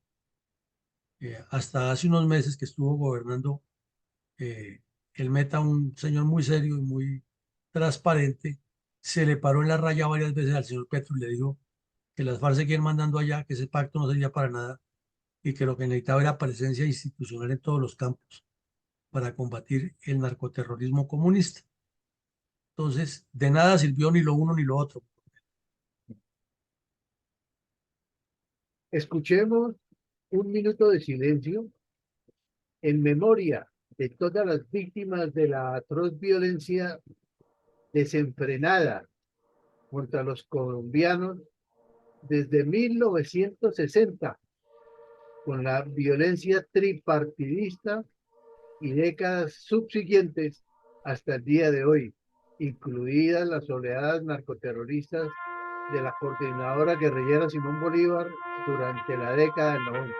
Hasta hace unos meses que estuvo gobernando el Meta, un señor muy serio y muy transparente, se le paró en la raya varias veces al señor Petro y le dijo que las FARC seguían mandando allá, que ese pacto no servía para nada y que lo que necesitaba era presencia institucional en todos los campos para combatir el narcoterrorismo comunista. Entonces, de nada sirvió ni lo uno ni lo otro. Escuchemos un minuto de silencio en memoria de todas las víctimas de la atroz violencia desenfrenada contra los colombianos desde 1960, con la violencia tripartidista y décadas subsiguientes hasta el día de hoy, incluidas las oleadas narcoterroristas de la coordinadora guerrillera Simón Bolívar durante la década del 90.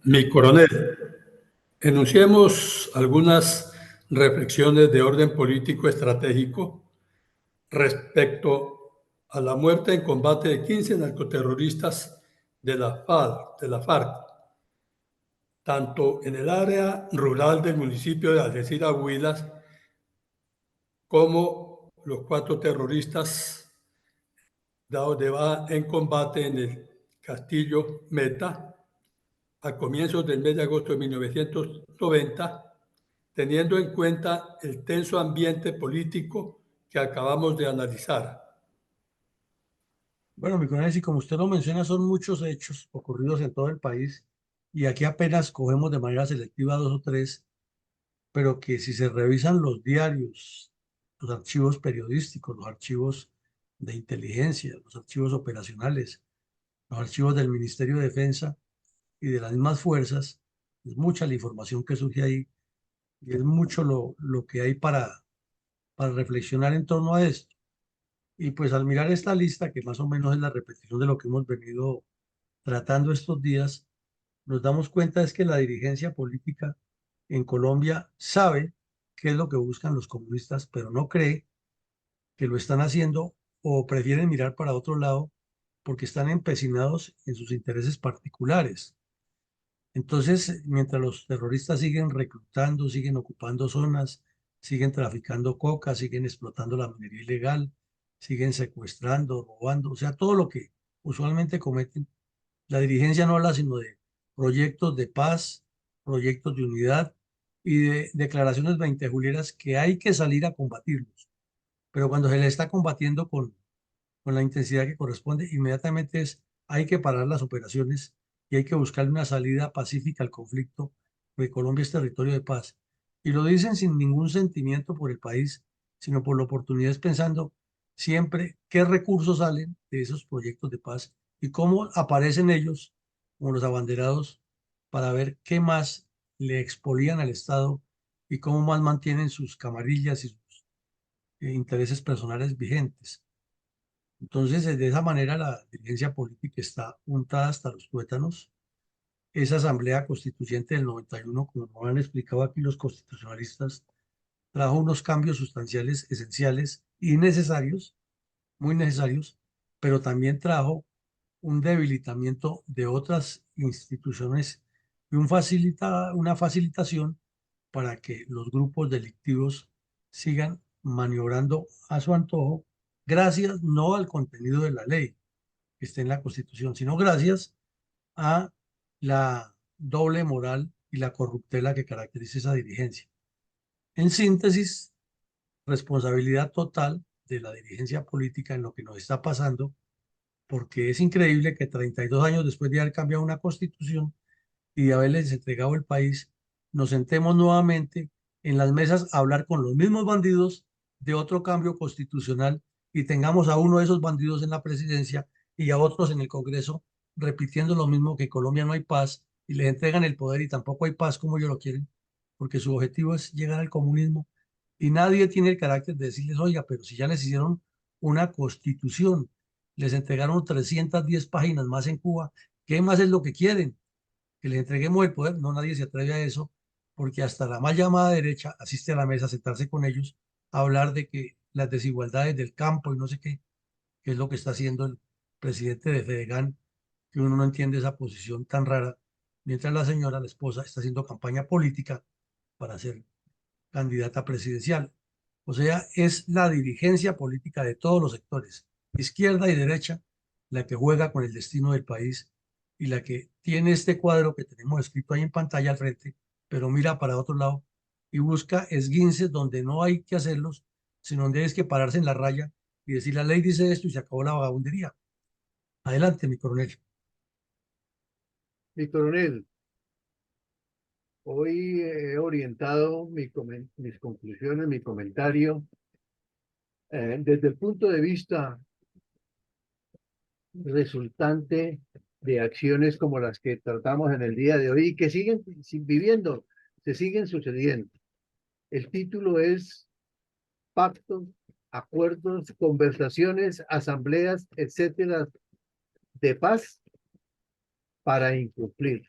Mi coronel, enunciemos algunas reflexiones de orden político estratégico respecto a la muerte en combate de 15 narcoterroristas de la FARC, tanto en el área rural del municipio de Algeciras, Huilas, como los 4 terroristas dados de baja en combate en el Castillo Meta a comienzos del mes de agosto de 1990, teniendo en cuenta el tenso ambiente político que acabamos de analizar. Bueno, mi coronel, y como usted lo menciona, son muchos hechos ocurridos en todo el país y aquí apenas cogemos de manera selectiva 2 o 3, pero que si se revisan los diarios, los archivos periodísticos, los archivos de inteligencia, los archivos operacionales, los archivos del Ministerio de Defensa y de las mismas fuerzas, es mucha la información que surge ahí y es mucho lo que hay para reflexionar en torno a esto. Y pues al mirar esta lista, que más o menos es la repetición de lo que hemos venido tratando estos días, nos damos cuenta es que la dirigencia política en Colombia sabe qué es lo que buscan los comunistas, pero no cree que lo están haciendo o prefieren mirar para otro lado porque están empecinados en sus intereses particulares. Entonces, mientras los terroristas siguen reclutando, siguen ocupando zonas, siguen traficando coca, siguen explotando la minería ilegal, siguen secuestrando, robando, o sea, todo lo que usualmente cometen, la dirigencia no habla sino de proyectos de paz, proyectos de unidad y de declaraciones veintejulieras que hay que salir a combatirlos. Pero cuando se le está combatiendo con la intensidad que corresponde, inmediatamente hay que parar las operaciones y hay que buscar una salida pacífica al conflicto, porque Colombia es territorio de paz. Y lo dicen sin ningún sentimiento por el país, sino por la oportunidad, pensando siempre qué recursos salen de esos proyectos de paz y cómo aparecen ellos como los abanderados para ver qué más le expolian al Estado y cómo más mantienen sus camarillas y sus intereses personales vigentes. Entonces, de esa manera, la dirigencia política está untada hasta los tuétanos. Esa asamblea constituyente del 91, como nos han explicado aquí los constitucionalistas, trajo unos cambios sustanciales, esenciales y necesarios, muy necesarios, pero también trajo un debilitamiento de otras instituciones y una facilitación para que los grupos delictivos sigan maniobrando a su antojo, gracias no al contenido de la ley que esté en la Constitución, sino gracias a la doble moral y la corruptela que caracteriza esa dirigencia. En síntesis, responsabilidad total de la dirigencia política en lo que nos está pasando, porque es increíble que 32 años después de haber cambiado una constitución y de haberles entregado el país, nos sentemos nuevamente en las mesas a hablar con los mismos bandidos de otro cambio constitucional y tengamos a uno de esos bandidos en la presidencia y a otros en el Congreso repitiendo lo mismo, que en Colombia no hay paz y les entregan el poder y tampoco hay paz como ellos lo quieren, porque su objetivo es llegar al comunismo y nadie tiene el carácter de decirles, oiga, pero si ya les hicieron una constitución, les entregaron 310 páginas más en Cuba, ¿qué más es lo que quieren? Que les entreguemos el poder. No, nadie se atreve a eso, porque hasta la mal llamada derecha asiste a la mesa a sentarse con ellos a hablar de que las desigualdades del campo y no sé qué, que es lo que está haciendo el presidente de Fedegan, que uno no entiende esa posición tan rara, mientras la señora, la esposa, está haciendo campaña política para ser candidata presidencial. O sea, es la dirigencia política de todos los sectores, izquierda y derecha, la que juega con el destino del país y la que tiene este cuadro que tenemos escrito ahí en pantalla al frente, pero mira para otro lado y busca esguinces donde no hay que hacerlos, sino donde hay que pararse en la raya y decir la ley dice esto y se acabó la vagabundería. Adelante, mi coronel. Mi coronel, hoy he orientado mis conclusiones, mi comentario, desde el punto de vista resultante de acciones como las que tratamos en el día de hoy y que siguen viviendo, se siguen sucediendo. El título es Pactos, Acuerdos, Conversaciones, Asambleas, etcétera, de paz para incumplir.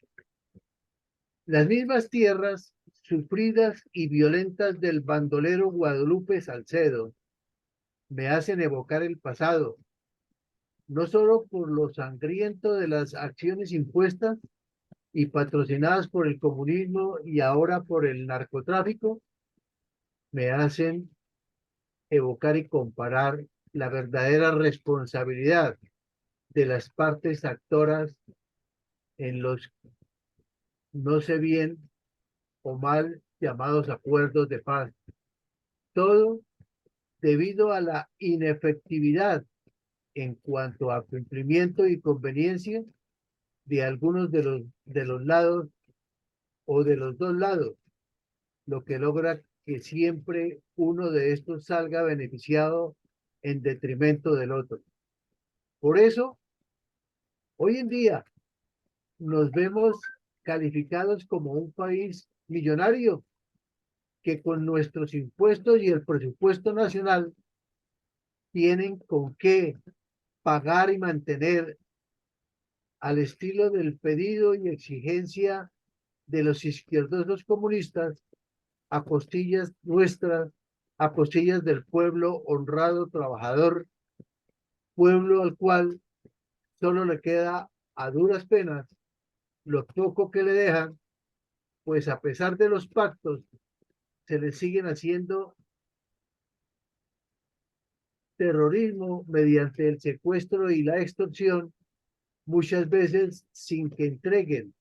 Las mismas tierras sufridas y violentas del bandolero Guadalupe Salcedo me hacen evocar el pasado, no solo por lo sangriento de las acciones impuestas y patrocinadas por el comunismo y ahora por el narcotráfico, me hacen evocar y comparar la verdadera responsabilidad de las partes actoras en los no sé bien o mal llamados acuerdos de paz. Todo debido a la inefectividad en cuanto a cumplimiento y conveniencia de algunos de los lados o de los dos lados, lo que logra que siempre uno de estos salga beneficiado en detrimento del otro. Por eso, hoy en día nos vemos calificados como un país millonario que con nuestros impuestos y el presupuesto nacional tienen con qué pagar y mantener al estilo del pedido y exigencia de los izquierdosos comunistas, a costillas nuestras, a costillas del pueblo honrado, trabajador, pueblo al cual solo le queda a duras penas lo poco que le dejan, pues a pesar de los pactos, se le siguen haciendo terrorismo mediante el secuestro y la extorsión, muchas veces sin que entreguen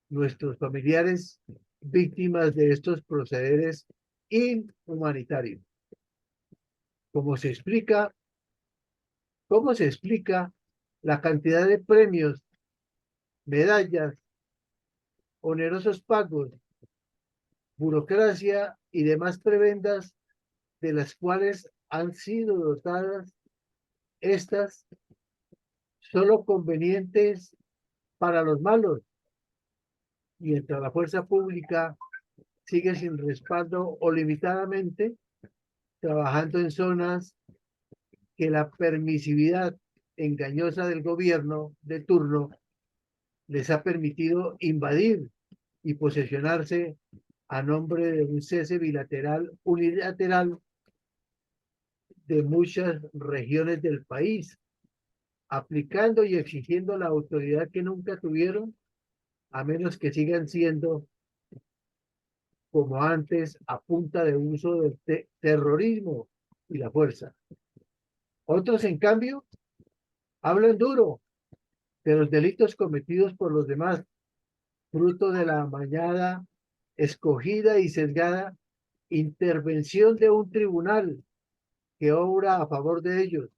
nuestros familiares víctimas de estos procederes inhumanitarios. ¿Cómo se explica la cantidad de premios, medallas, onerosos pagos, burocracia y demás prebendas de las cuales han sido dotadas estas solo convenientes para los malos, mientras la fuerza pública sigue sin respaldo o limitadamente trabajando en zonas que la permisividad engañosa del gobierno de turno les ha permitido invadir y posesionarse a nombre de un cese bilateral unilateral de muchas regiones del país, aplicando y exigiendo la autoridad que nunca tuvieron, a menos que sigan siendo como antes a punta de uso del terrorismo y la fuerza. Otros, en cambio, hablan duro de los delitos cometidos por los demás, fruto de la amañada, escogida y sesgada intervención de un tribunal que obra a favor de ellos.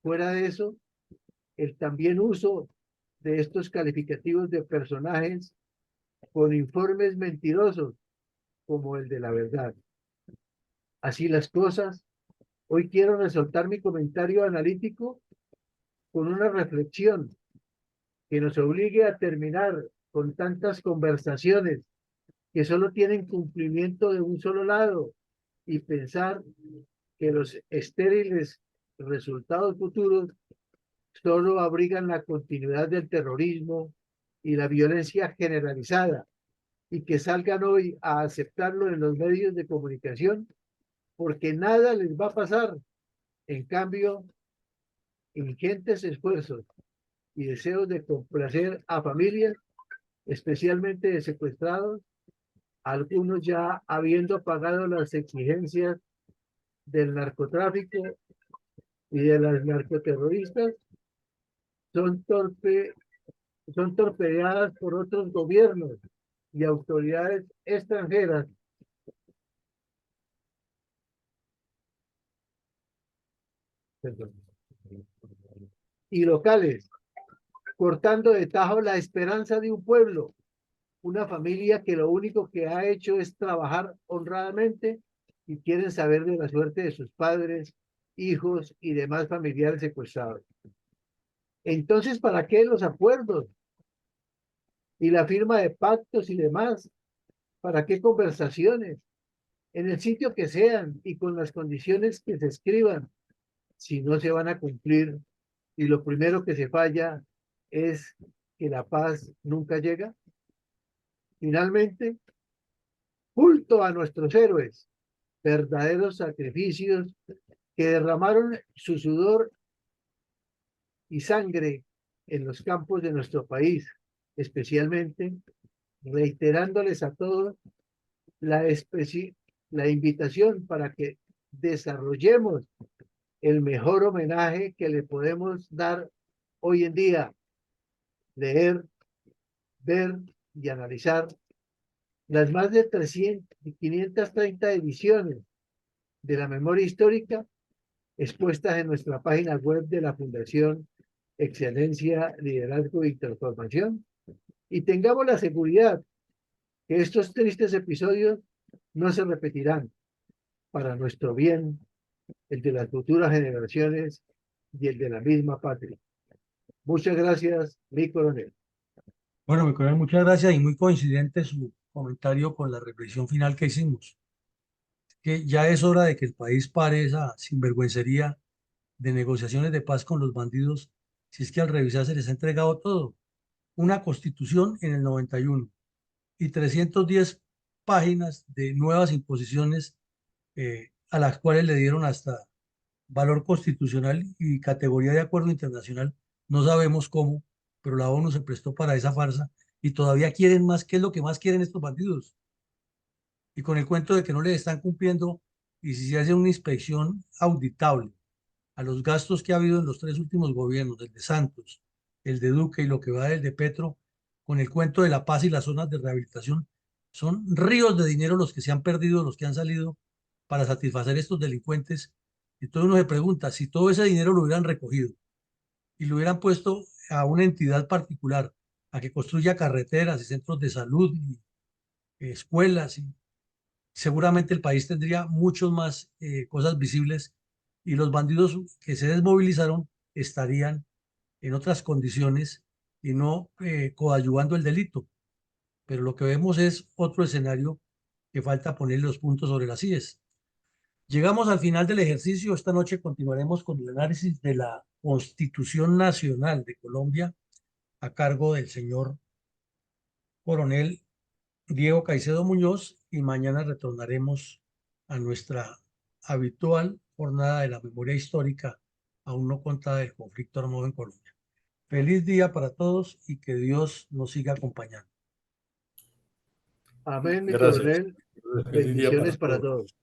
Fuera de eso, el también uso de estos calificativos de personajes con informes mentirosos como el de la verdad. Así las cosas, hoy quiero resaltar mi comentario analítico con una reflexión que nos obligue a terminar con tantas conversaciones que solo tienen cumplimiento de un solo lado y pensar que los estériles resultados futuros solo abrigan la continuidad del terrorismo y la violencia generalizada, y que salgan hoy a aceptarlo en los medios de comunicación porque nada les va a pasar. En cambio, ingentes esfuerzos y deseos de complacer a familias, especialmente de secuestrados, algunos ya habiendo pagado las exigencias del narcotráfico y de las narcoterroristas, son torpedeadas por otros gobiernos y autoridades extranjeras y locales, cortando de tajo la esperanza de un pueblo, una familia que lo único que ha hecho es trabajar honradamente y quieren saber de la suerte de sus padres, hijos y demás familiares secuestrados. Entonces, ¿para qué los acuerdos y la firma de pactos y demás? ¿Para qué conversaciones? En el sitio que sean y con las condiciones que se escriban, si no se van a cumplir y lo primero que se falla es que la paz nunca llega. Finalmente, culto a nuestros héroes, verdaderos sacrificios que derramaron su sudor y sangre en los campos de nuestro país, especialmente reiterándoles a todos la invitación para que desarrollemos el mejor homenaje que le podemos dar hoy en día: leer, ver y analizar las más de 530 ediciones de la memoria histórica expuestas en nuestra página web de la Fundación Excelencia, Liderazgo y Transformación, y tengamos la seguridad que estos tristes episodios no se repetirán, para nuestro bien, el de las futuras generaciones y el de la misma patria. Muchas gracias, mi coronel. Bueno, mi coronel, muchas gracias y muy coincidente su comentario con la reflexión final que hicimos, que ya es hora de que el país pare esa sinvergüencería de negociaciones de paz con los bandidos, si es que al revisar se les ha entregado todo. una constitución en el 91 y 310 páginas de nuevas imposiciones a las cuales le dieron hasta valor constitucional y categoría de acuerdo internacional. No sabemos cómo, pero la ONU se prestó para esa farsa y todavía quieren más. ¿Qué es lo que más quieren estos bandidos? Y con el cuento de que no les están cumpliendo, y si se hace una inspección auditable a los gastos que ha habido en los tres últimos gobiernos, el de Santos, el de Duque y lo que va del de Petro, con el cuento de la paz y las zonas de rehabilitación, son ríos de dinero los que se han perdido, los que han salido para satisfacer estos delincuentes. Entonces uno se pregunta, si todo ese dinero lo hubieran recogido y lo hubieran puesto a una entidad particular, a que construya carreteras y centros de salud y escuelas, y seguramente el país tendría muchos más cosas visibles y los bandidos que se desmovilizaron estarían en otras condiciones y no coadyuvando el delito. Pero lo que vemos es otro escenario que falta poner los puntos sobre las IES. Llegamos al final del ejercicio. Esta noche continuaremos con el análisis de la Constitución Nacional de Colombia a cargo del señor coronel Diego Caicedo Muñoz y mañana retornaremos a nuestra habitual jornada de la memoria histórica aún no contada del conflicto armado en Colombia. Feliz día para todos y que Dios nos siga acompañando. Amén, mi Gracias. coronel. Feliz día para Bendiciones para todos. todos.